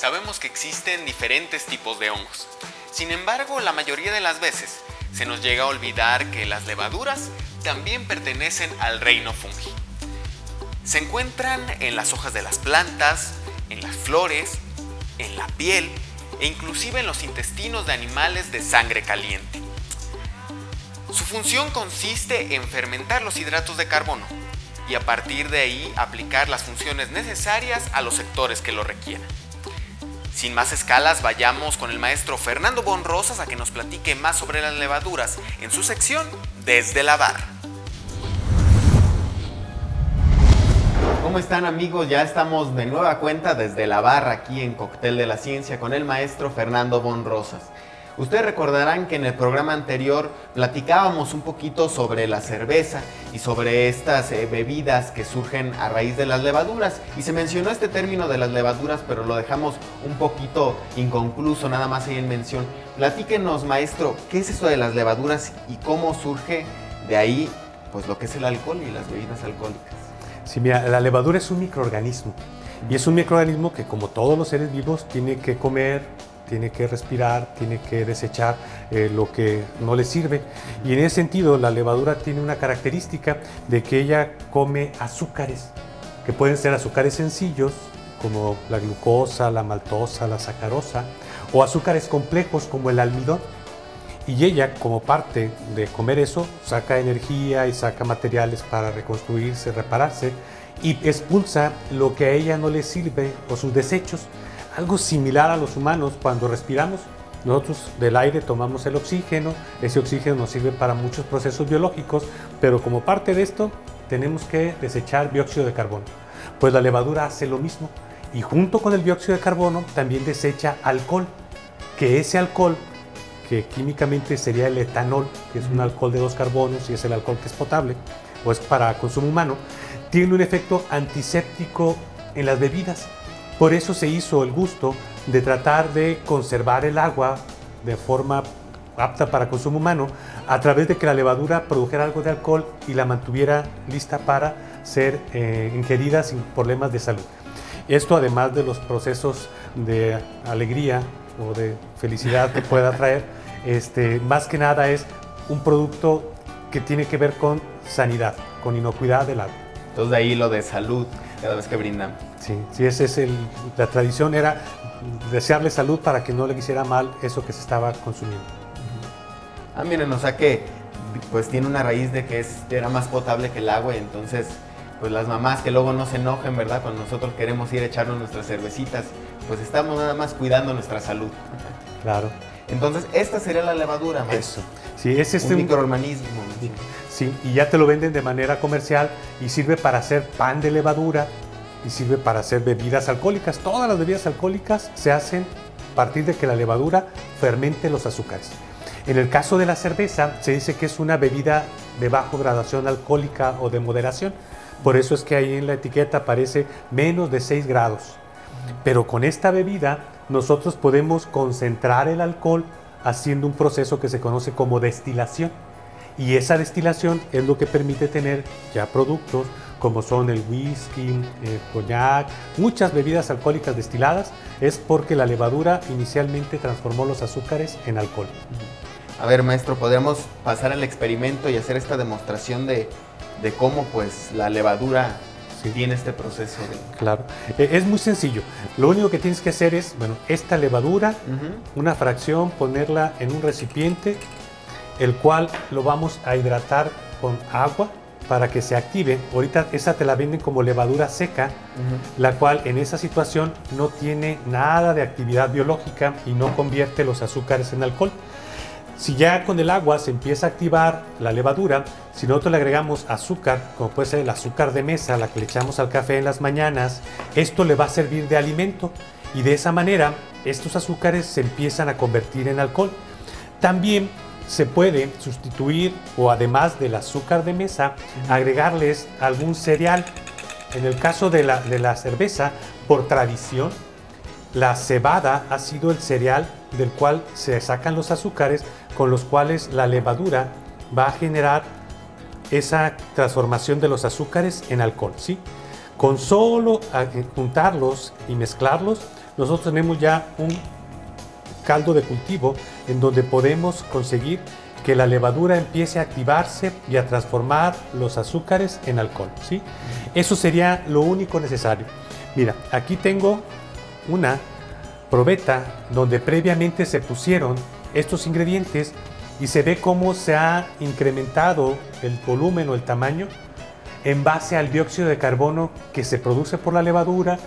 Sabemos que existen diferentes tipos de hongos. Sin embargo, la mayoría de las veces se nos llega a olvidar que las levaduras también pertenecen al reino fungi. Se encuentran en las hojas de las plantas, en las flores, en la piel e inclusive en los intestinos de animales de sangre caliente. Su función consiste en fermentar los hidratos de carbono y a partir de ahí aplicar las funciones necesarias a los sectores que lo requieran. Sin más escalas, vayamos con el maestro Fernando von Rosas a que nos platique más sobre las levaduras en su sección Desde la Barra. ¿Cómo están, amigos? Ya estamos de nueva cuenta desde la barra aquí en Cóctel de la Ciencia con el maestro Fernando von Rosas. Ustedes recordarán que en el programa anterior platicábamos un poquito sobre la cerveza y sobre estas bebidas que surgen a raíz de las levaduras. Y se mencionó este término de las levaduras, pero lo dejamos un poquito inconcluso, nada más ahí en mención. Platíquenos, maestro, ¿qué es eso de las levaduras y cómo surge de ahí pues lo que es el alcohol y las bebidas alcohólicas? Sí, mira, la levadura es un microorganismo. Y es un microorganismo que, como todos los seres vivos, tiene que comer, tiene que respirar, tiene que desechar lo que no le sirve. Y en ese sentido, la levadura tiene una característica de que ella come azúcares, que pueden ser azúcares sencillos, como la glucosa, la maltosa, la sacarosa, o azúcares complejos como el almidón. Y ella, como parte de comer eso, saca energía y saca materiales para reconstruirse, repararse, y expulsa lo que a ella no le sirve o sus desechos. Algo similar a los humanos. Cuando respiramos, nosotros del aire tomamos el oxígeno, ese oxígeno nos sirve para muchos procesos biológicos, pero como parte de esto tenemos que desechar dióxido de carbono. Pues la levadura hace lo mismo y junto con el dióxido de carbono también desecha alcohol, que ese alcohol, que químicamente sería el etanol, que es un alcohol de 2 carbonos y es el alcohol que es potable o es para consumo humano, tiene un efecto antiséptico en las bebidas. Por eso se hizo el gusto de tratar de conservar el agua de forma apta para consumo humano a través de que la levadura produjera algo de alcohol y la mantuviera lista para ser ingerida sin problemas de salud. Esto, además de los procesos de alegría o de felicidad que pueda traer, más que nada es un producto que tiene que ver con sanidad, con inocuidad del agua. Entonces de ahí lo de salud cada vez que brindamos. Sí, esa es la tradición, era desearle salud para que no le hiciera mal eso que se estaba consumiendo. Miren, o sea que pues tiene una raíz de que era más potable que el agua y entonces pues las mamás que luego no se enojen, ¿verdad? Cuando nosotros queremos ir a echarnos nuestras cervecitas, pues estamos nada más cuidando nuestra salud. Claro. Entonces esta sería la levadura, maestro. Eso. Sí, es un microorganismo. Sí, y ya te lo venden de manera comercial y sirve para hacer pan de levadura y sirve para hacer bebidas alcohólicas. Todas las bebidas alcohólicas se hacen a partir de que la levadura fermente los azúcares. En el caso de la cerveza, se dice que es una bebida de baja graduación alcohólica o de moderación. Por eso es que ahí en la etiqueta aparece menos de 6 grados. Pero con esta bebida nosotros podemos concentrar el alcohol haciendo un proceso que se conoce como destilación. Y esa destilación es lo que permite tener ya productos como son el whisky, el coñac, muchas bebidas alcohólicas destiladas. Es porque la levadura inicialmente transformó los azúcares en alcohol. A ver, maestro, ¿podríamos pasar al experimento y hacer esta demostración de cómo pues la levadura tiene este proceso? Claro, es muy sencillo. Lo único que tienes que hacer es, esta levadura, una fracción, ponerla en un recipiente, el cual lo vamos a hidratar con agua para que se active. Ahorita esa te la venden como levadura seca, la cual en esa situación no tiene nada de actividad biológica y no convierte los azúcares en alcohol. Si ya con el agua se empieza a activar la levadura, si nosotros le agregamos azúcar, como puede ser el azúcar de mesa, la que le echamos al café en las mañanas, esto le va a servir de alimento y de esa manera estos azúcares se empiezan a convertir en alcohol. También se puede sustituir, o además del azúcar de mesa, agregarles algún cereal. En el caso de la cerveza, por tradición, la cebada ha sido el cereal del cual se sacan los azúcares con los cuales la levadura va a generar esa transformación de los azúcares en alcohol, ¿sí? Con solo juntarlos y mezclarlos, nosotros tenemos ya un caldo de cultivo en donde podemos conseguir que la levadura empiece a activarse y a transformar los azúcares en alcohol, ¿sí? Eso sería lo único necesario. Mira, aquí tengo una probeta donde previamente se pusieron estos ingredientes y se ve cómo se ha incrementado el volumen o el tamaño en base al dióxido de carbono que se produce por la levadura,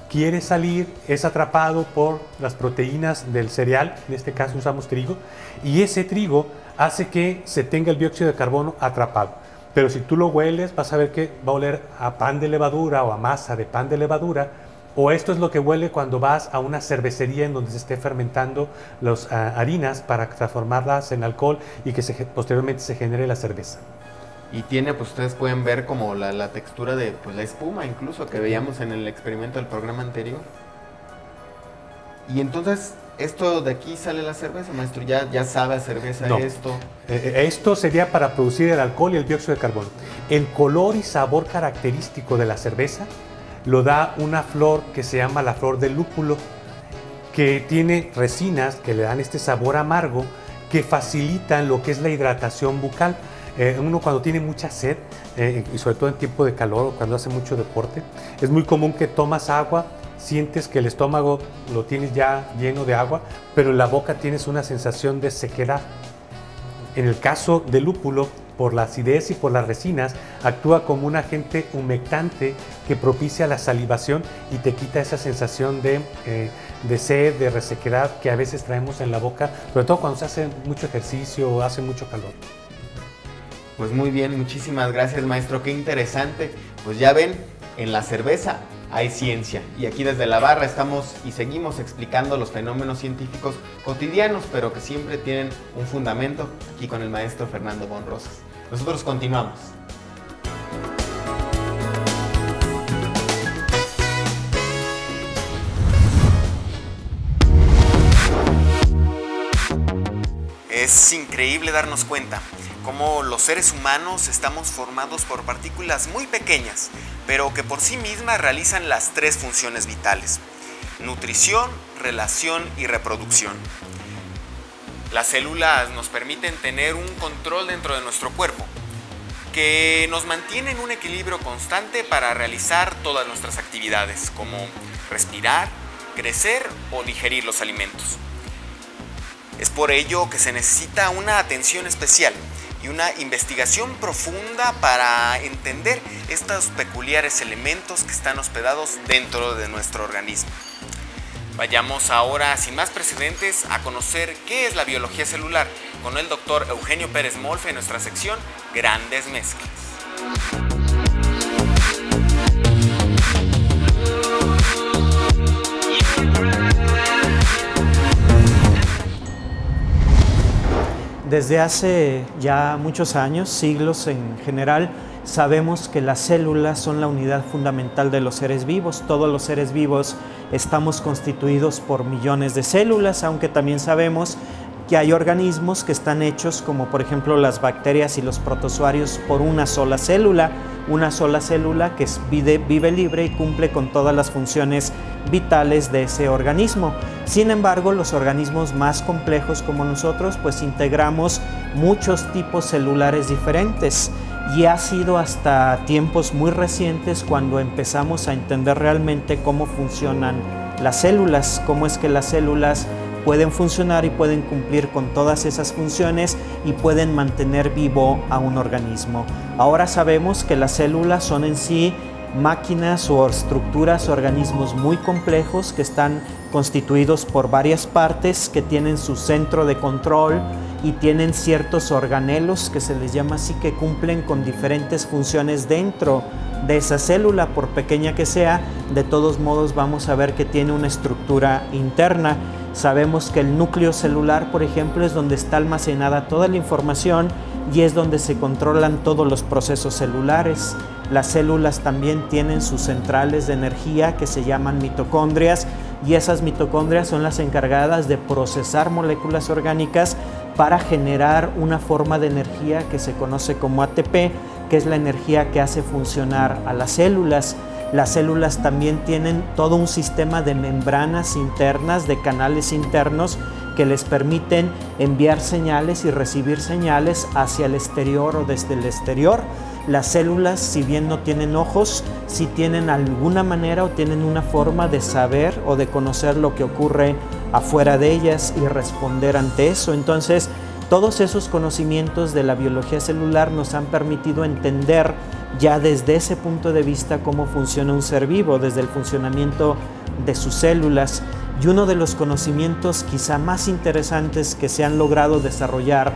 quiere salir, es atrapado por las proteínas del cereal, en este caso usamos trigo, y ese trigo hace que se tenga el dióxido de carbono atrapado. Pero si tú lo hueles, vas a ver que va a oler a pan de levadura o a masa de pan de levadura, o esto es lo que huele cuando vas a una cervecería en donde se esté fermentando las harinas para transformarlas en alcohol y que posteriormente se genere la cerveza. Y tiene, pues ustedes pueden ver como la textura de pues, la espuma incluso que veíamos en el experimento del programa anterior. Y entonces, ¿esto de aquí sale la cerveza, maestro? ¿Ya sabe a cerveza no. esto? Esto sería para producir el alcohol y el dióxido de carbono. El color y sabor característico de la cerveza lo da una flor que se llama la flor del lúpulo, que tiene resinas que le dan este sabor amargo que facilitan lo que es la hidratación bucal. Uno cuando tiene mucha sed, y sobre todo en tiempo de calor o cuando hace mucho deporte, es muy común que tomas agua, sientes que el estómago lo tienes ya lleno de agua, pero en la boca tienes una sensación de sequedad. En el caso del lúpulo, por la acidez y por las resinas, actúa como un agente humectante que propicia la salivación y te quita esa sensación de sed, de resequedad que a veces traemos en la boca, sobre todo cuando se hace mucho ejercicio o hace mucho calor. Pues muy bien, muchísimas gracias, maestro, qué interesante. Pues ya ven, en la cerveza hay ciencia y aquí desde la barra estamos y seguimos explicando los fenómenos científicos cotidianos, pero que siempre tienen un fundamento, aquí con el maestro Fernando von Rosas. Nosotros continuamos. Es increíble darnos cuenta cómo los seres humanos estamos formados por partículas muy pequeñas, pero que por sí mismas realizan las tres funciones vitales: nutrición, relación y reproducción. Las células nos permiten tener un control dentro de nuestro cuerpo, que nos mantiene en un equilibrio constante para realizar todas nuestras actividades, como respirar, crecer o digerir los alimentos. Es por ello que se necesita una atención especial y una investigación profunda para entender estos peculiares elementos que están hospedados dentro de nuestro organismo. Vayamos ahora, sin más precedentes, a conocer qué es la biología celular con el doctor Eugenio Pérez Molfe en nuestra sección Grandes Mezclas. Desde hace ya muchos años, siglos en general, sabemos que las células son la unidad fundamental de los seres vivos. Todos los seres vivos estamos constituidos por millones de células, aunque también sabemos que hay organismos que están hechos, como por ejemplo las bacterias y los protozoarios, por una sola célula que vive libre y cumple con todas las funciones vitales de ese organismo. Sin embargo, los organismos más complejos como nosotros, pues integramos muchos tipos celulares diferentes, y ha sido hasta tiempos muy recientes cuando empezamos a entender realmente cómo funcionan las células, cómo es que las células pueden funcionar y pueden cumplir con todas esas funciones y pueden mantener vivo a un organismo. Ahora sabemos que las células son en sí máquinas o estructuras, organismos muy complejos que están constituidos por varias partes, que tienen su centro de control y tienen ciertos organelos, que se les llama así, que cumplen con diferentes funciones dentro de esa célula, por pequeña que sea. De todos modos vamos a ver que tiene una estructura interna. Sabemos que el núcleo celular, por ejemplo, es donde está almacenada toda la información y es donde se controlan todos los procesos celulares. Las células también tienen sus centrales de energía que se llaman mitocondrias, y esas mitocondrias son las encargadas de procesar moléculas orgánicas para generar una forma de energía que se conoce como ATP, que es la energía que hace funcionar a las células. Las células también tienen todo un sistema de membranas internas, de canales internos, que les permiten enviar señales y recibir señales hacia el exterior o desde el exterior. Las células, si bien no tienen ojos, sí tienen alguna manera o tienen una forma de saber o de conocer lo que ocurre afuera de ellas y responder ante eso. Entonces, todos esos conocimientos de la biología celular nos han permitido entender ya desde ese punto de vista cómo funciona un ser vivo, desde el funcionamiento de sus células. Y uno de los conocimientos quizá más interesantes que se han logrado desarrollar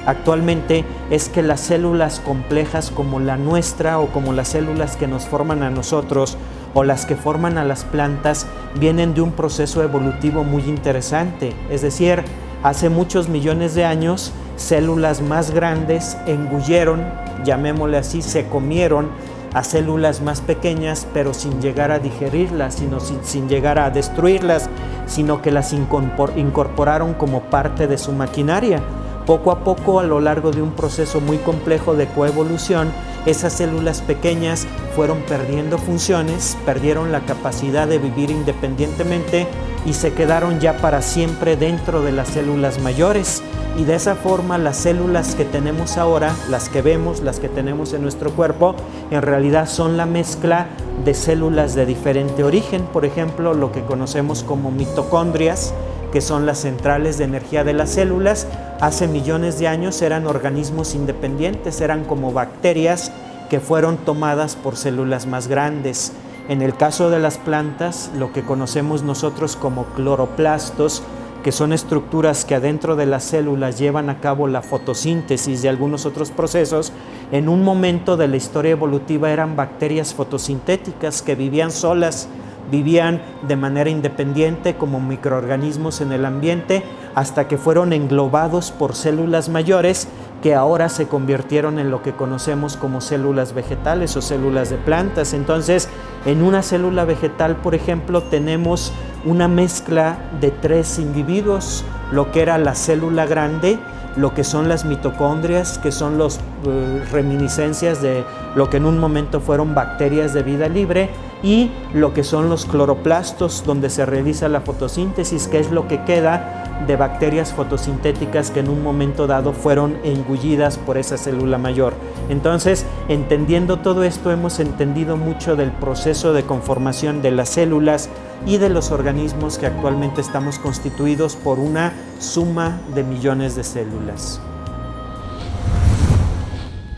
actualmente es que las células complejas como la nuestra o como las células que nos forman a nosotros o las que forman a las plantas vienen de un proceso evolutivo muy interesante. Es decir, hace muchos millones de años, células más grandes engulleron, llamémosle así, se comieron a células más pequeñas, pero sin llegar a digerirlas, sino sin llegar a destruirlas, sino que las incorporaron como parte de su maquinaria. Poco a poco, a lo largo de un proceso muy complejo de coevolución, esas células pequeñas fueron perdiendo funciones, perdieron la capacidad de vivir independientemente y se quedaron ya para siempre dentro de las células mayores. Y de esa forma las células que tenemos ahora, las que vemos, las que tenemos en nuestro cuerpo, en realidad son la mezcla de células de diferente origen. Por ejemplo, lo que conocemos como mitocondrias, que son las centrales de energía de las células, hace millones de años eran organismos independientes, eran como bacterias que fueron tomadas por células más grandes. En el caso de las plantas, lo que conocemos nosotros como cloroplastos, que son estructuras que adentro de las células llevan a cabo la fotosíntesis de algunos otros procesos, en un momento de la historia evolutiva eran bacterias fotosintéticas que vivían solas, vivían de manera independiente como microorganismos en el ambiente, hasta que fueron englobados por células mayores que ahora se convirtieron en lo que conocemos como células vegetales o células de plantas. Entonces, en una célula vegetal, por ejemplo, tenemos una mezcla de 3 individuos, lo que era la célula grande, lo que son las mitocondrias, que son las reminiscencias de lo que en un momento fueron bacterias de vida libre, y lo que son los cloroplastos, donde se realiza la fotosíntesis, que es lo que queda de bacterias fotosintéticas que en un momento dado fueron engullidas por esa célula mayor. Entonces, entendiendo todo esto, hemos entendido mucho del proceso de conformación de las células y de los organismos que actualmente estamos constituidos por una suma de millones de células.